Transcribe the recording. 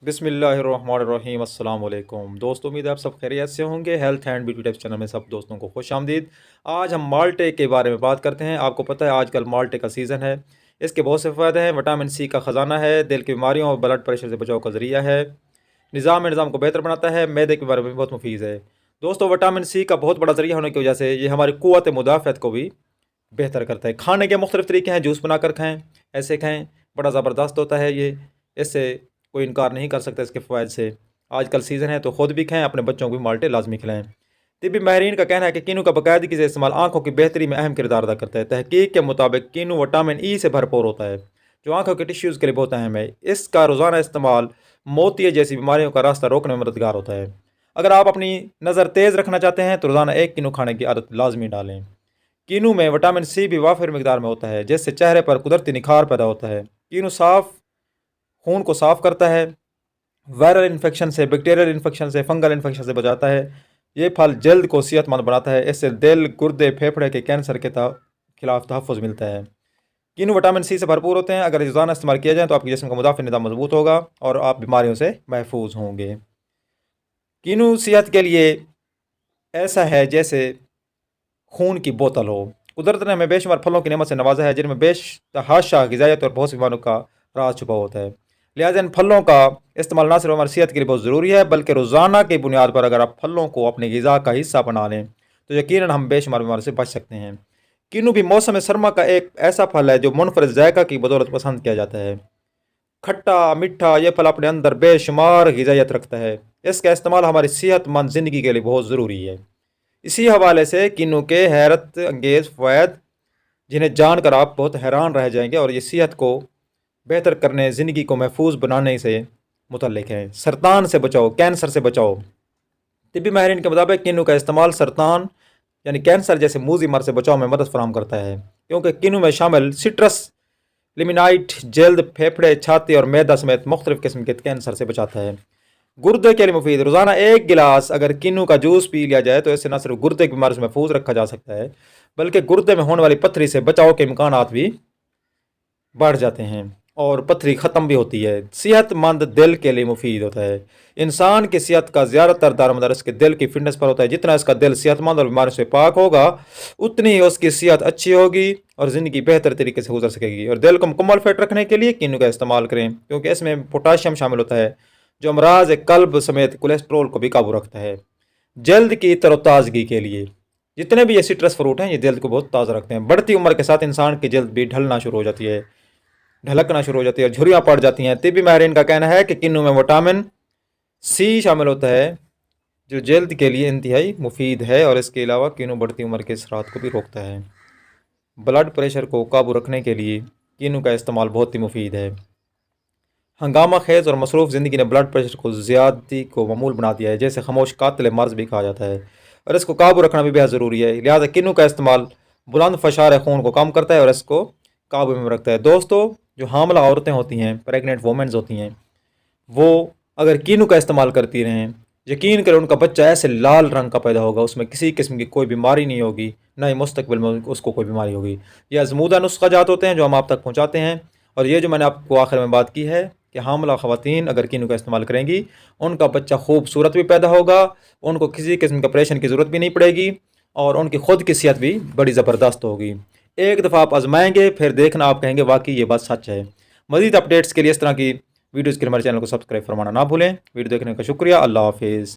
बिस्मिल्लाहिर्रहमानिर्रहीम अस्सलाम वालेकुम दोस्तों, उम्मीद है आप सब खैरियत से होंगे। Health and beauty tips channel में सब दोस्तों को खुश आमदीद। आज हम माल्टे के बारे में बात करते हैं। आपको पता है आजकल माल्टे का सीज़न है। इसके बहुत से फ़ायदे हैं। विटामिन सी का ख़जाना है, दिल की बीमारियों और ब्लड प्रेशर से बचाव का ज़रिया है, निज़ाम को बेहतर बनाता है, मैदे के बारे में बहुत मुफीद है। दोस्तों, विटामिन सी का बहुत बड़ा ज़रिया होने की वजह से ये हमारी क़ुव्वत मुदाफ़अत को भी बेहतर करता है। खाने के मुख्तलिफ़ तरीके हैं। जूस बनाकर खाएँ, ऐसे खाएँ, बड़ा ज़बरदस्त होता है ये। इससे कोई इनकार नहीं कर सकता इसके फ़वाइद से। आजकल सीज़न है तो ख़ुद भी खाएँ, अपने बच्चों को भी माल्टे लाजमी खिलाएँ। तिब्बी माहिरीन का कहना है कि कीनू का बाकायदगी से इस्तेमाल आँखों की बेहतरी में अहम किरदार अदा करता है। तहकीक के मुताबिक कीनू विटामिन ई से भरपूर होता है, जो आँखों के टिश्यूज़ के लिए बहुत अहम है। इसका रोज़ाना इस्तेमाल मोतिये जैसी बीमारियों का रास्ता रोकने में मददगार होता है। अगर आप अपनी नज़र तेज़ रखना चाहते हैं तो रोज़ाना 1 कीनू खाने की आदत लाजमी डालें। कीनू में विटामिन सी भी वाफिर मिकदार में होता है, जिससे चेहरे पर कुदरती निखार पैदा होता है। कीनू खून को साफ़ करता है, वायरल इन्फेक्शन से, बैक्टीरियल इन्फेक्शन से, फंगल इन्फेक्शन से बचाता है। ये फल जल्द को सेहतमंद बनाता है। इससे दिल, गुर्दे, फेफड़े के कैंसर के खिलाफ तहफ़्फ़ुज़ मिलता है। कीनू विटामिन सी से भरपूर होते हैं। अगर रोज़ाना इस्तेमाल किया जाए तो आपके जिस्म का मुदाफ़ा निज़ाम मजबूत होगा और आप बीमारियों से महफूज होंगे। कीनू सेहत के लिए ऐसा है जैसे खून की बोतल हो। कुदरत ने हमें बेशुमार फलों की नेमत से नवाजा है, जिनमें बेतहाशा ग़िज़ायत और बहुत सी बीमारियों का राज छुपा होता है। लिहाजा इन फलों का इस्तेमाल ना सिर्फ हमारी सेहत के लिए बहुत ज़रूरी है, बल्कि रोज़ाना की बुनियाद पर अगर आप फलों को अपनी ग़िज़ा का हिस्सा बना लें तो यकीनन हम बेशुमार बीमारियों से बच सकते हैं। कीनू भी मौसम सरमा का एक ऐसा फल है जो मुनफरद जायका की बदौलत पसंद किया जाता है। खट्टा मीठा ये फल अपने अंदर बेशुमार ग़िज़ायत रखता है। इसका इस्तेमाल हमारी सेहतमंद ज़िंदगी के लिए बहुत ज़रूरी है। इसी हवाले से कीनू के हैरत अंगेज़ फ़वाइद, जिन्हें जानकर आप बहुत हैरान रह जाएंगे, और ये सेहत को बेहतर करने, ज़िंदगी को महफूज बनाने से मुतल्लिक है। सरतान से बचाओ, कैंसर से बचाओ। तिब्बी माहिरीन के मुताबिक कीनू का इस्तेमाल सरतान यानी कैंसर जैसे मूज़ी मर्ज़ से बचाव में मदद फराहम करता है, क्योंकि कीनू में शामिल सिट्रस लिमिनाइट जल्द, फेफड़े, छाती और मैदा समेत मुख्तलिफ़ किस्म के कैंसर से बचाता है। गुर्दे के लिए मुफीद, रोज़ाना 1 गिलास अगर कीनू का जूस पी लिया जाए तो इससे न सिर्फ गुर्दे की बीमारी से महफूज रखा जा सकता है, बल्कि गुर्दे में होने वाली पथरी से बचाव के इम्कानात भी बढ़ जाते हैं और पथरी ख़त्म भी होती है। सेहतमंद दिल के लिए मुफीद होता है। इंसान की सेहत का ज़्यादातर दारोमदार इसके दिल की फिटनेस पर होता है। जितना इसका दिल सेहतमंद और बीमारियों से पाक होगा, उतनी ही उसकी सेहत अच्छी होगी और ज़िंदगी बेहतर तरीके से गुजर सकेगी। और दिल को मुकम्मल फिट रखने के लिए कीनू का इस्तेमाल करें, क्योंकि इसमें पोटाशियम शामिल होता है, जो अमराज कल्ब समेत कोलेस्ट्रोल को भी काबू रखता है। जल्द की तरोताज़गी के लिए जितने भी ये सिट्रस फ्रूट हैं, ये जल्द को बहुत ताज़ा रखते हैं। बढ़ती उम्र के साथ इंसान की जल्द भी ढलना शुरू हो जाती है, ढलकना शुरू हो जाती है और झुर्रियाँ पड़ जाती हैं। तिब्बी माहिरीन का कहना है कि कीनू में विटामिन सी शामिल होता है, जो जल्द के लिए इंतहाई मुफीद है। और इसके अलावा कीनू बढ़ती उम्र के असरात को भी रोकता है। ब्लड प्रेशर को काबू रखने के लिए कीनू का इस्तेमाल बहुत ही मुफीद है। हंगामा खेज़ और मसरूफ़ ज़िंदगी ने ब्लड प्रेशर को ज़्यादती को मामूल बना दिया है, जैसे खामोश कातिल मर्ज़ भी कहा जाता है, और इसको काबू रखना भी बेहद ज़रूरी है। लिहाजा कीनू का इस्तेमाल बुलंद फशार खून को कम करता है और इसको काबू में रखता है। दोस्तों, जो हामला औरतें होती हैं, प्रेगनेंट वोमेंस होती हैं, वो अगर कीनू का इस्तेमाल करती रहें, यकीन करें उनका बच्चा ऐसे लाल रंग का पैदा होगा, उसमें किसी किस्म की कोई बीमारी नहीं होगी, ना ही मुस्तकबिल में उसको कोई बीमारी होगी। ये आजमूदा नुस्खा जात होते हैं जो हम आप तक पहुँचाते हैं। और ये जो मैंने आपको आखिर में बात की है कि हामला ख़वातीन अगर कीनू का इस्तेमाल करेंगी, उनका बच्चा खूबसूरत भी पैदा होगा, उनको किसी किस्म के ऑपरेशन की ज़रूरत भी नहीं पड़ेगी और उनकी खुद की सेहत भी बड़ी ज़बरदस्त होगी। एक दफ़ा आप आजमाएंगे, फिर देखना आप कहेंगे वाकई ये बात सच है। मज़ीद अपडेट्स के लिए, इस तरह की वीडियोज़ के लिए हमारे चैनल को सब्सक्राइब फरमाना ना भूलें। वीडियो देखने का शुक्रिया। अल्लाह हाफिज़।